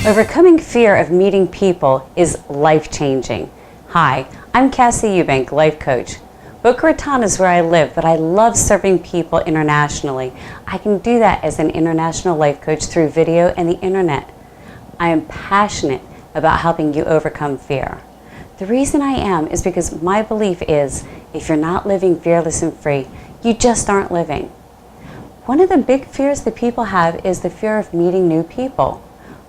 Overcoming fear of meeting people is life-changing. Hi, I'm Cassi Eubank, life coach. Boca Raton is where I live, but I love serving people internationally. I can do that as an international life coach through video and the internet. I am passionate about helping you overcome fear. The reason I am is because my belief is if you're not living fearless and free, you just aren't living. One of the big fears that people have is the fear of meeting new people.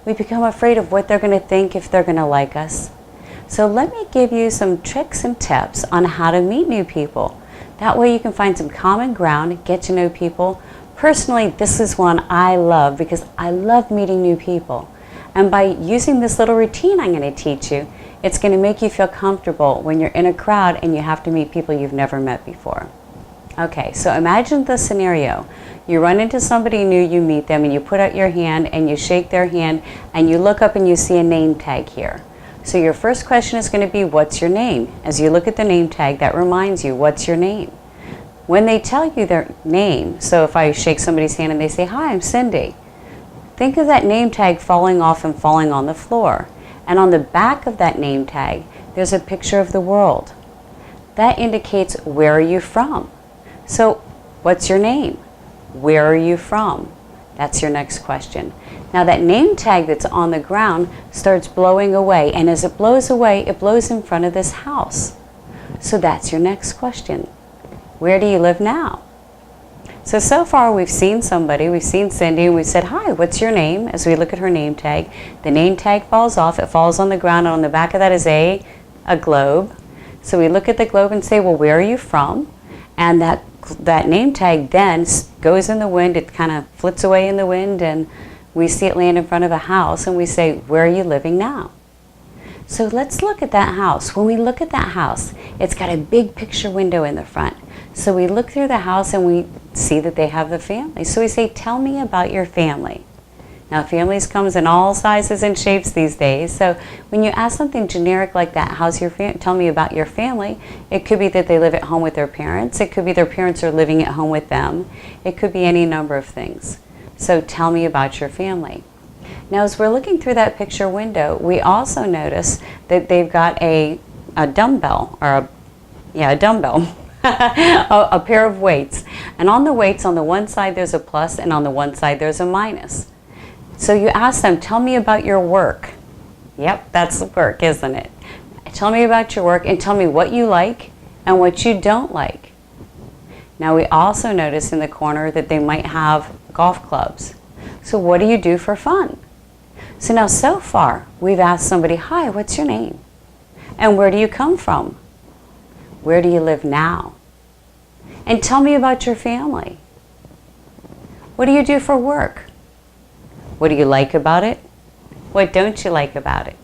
We become afraid of what they're going to think, if they're going to like us. So let me give you some tricks and tips on how to meet new people. That way you can find some common ground, get to know people. Personally, this is one I love because I love meeting new people. And by using this little routine I'm going to teach you, it's going to make you feel comfortable when you're in a crowd and you have to meet people you've never met before. Okay, so imagine the scenario. You run into somebody new, you meet them, and you put out your hand and you shake their hand and you look up and you see a name tag here. So your first question is going to be, what's your name? As you look at the name tag, that reminds you, what's your name? When they tell you their name, so if I shake somebody's hand and they say, hi, I'm Cindy, think of that name tag falling off and falling on the floor. And on the back of that name tag, there's a picture of the world. That indicates, where are you from? So, what's your name? Where are you from? That's your next question. Now that name tag that's on the ground starts blowing away, and as it blows away, it blows in front of this house. So that's your next question. Where do you live now? So far we've seen somebody, we've seen Cindy, and we've said, hi, what's your name? As we look at her name tag, the name tag falls off, it falls on the ground, and on the back of that is a globe. So we look at the globe and say, well, where are you from? And that name tag then goes in the wind, it kind of flits away in the wind, and we see it land in front of a house, and we say, where are you living now? So let's look at that house. When we look at that house, it's got a big picture window in the front. So we look through the house and we see that they have the family. So we say, tell me about your family. Now families comes in all sizes and shapes these days. So when you ask something generic like that, how's your tell me about your family, it could be that they live at home with their parents. It could be their parents are living at home with them. It could be any number of things. So tell me about your family. Now as we're looking through that picture window, we also notice that they've got a dumbbell, or a dumbbell, a pair of weights. And on the weights, on the one side there's a plus, and on the one side there's a minus. So you ask them, tell me about your work. Yep, that's work, isn't it? Tell me about your work, and tell me what you like and what you don't like. Now we also notice in the corner that they might have golf clubs. So what do you do for fun? So now so far we've asked somebody, hi, what's your name? And where do you come from? Where do you live now? And tell me about your family. What do you do for work? What do you like about it? What don't you like about it?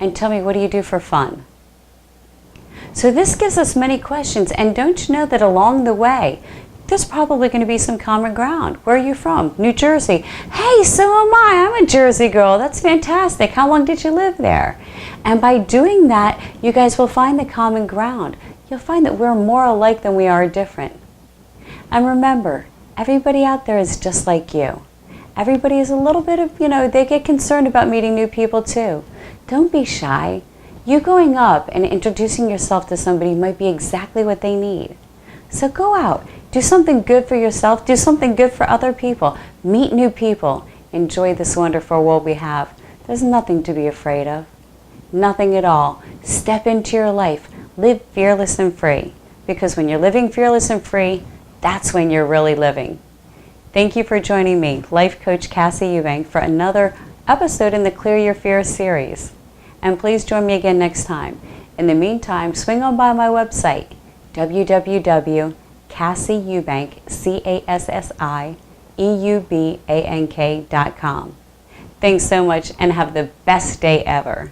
And tell me, what do you do for fun? So this gives us many questions, and don't you know that along the way, there's probably going to be some common ground. Where are you from? New Jersey. Hey, so am I. I'm a Jersey girl. That's fantastic. How long did you live there? And by doing that, you guys will find the common ground. You'll find that we're more alike than we are different. And remember, everybody out there is just like you. Everybody is a little bit of, they get concerned about meeting new people too. Don't be shy. You going up and introducing yourself to somebody might be exactly what they need. So go out, do something good for yourself, do something good for other people, meet new people, enjoy this wonderful world we have. There's nothing to be afraid of, nothing at all. Step into your life, live fearless and free, because when you're living fearless and free, that's when you're really living. Thank you for joining me, Life Coach Cassi Eubank, for another episode in the Clear Your Fear series. And please join me again next time. In the meantime, swing on by my website, www.CassiEubank.com. Thanks so much, and have the best day ever.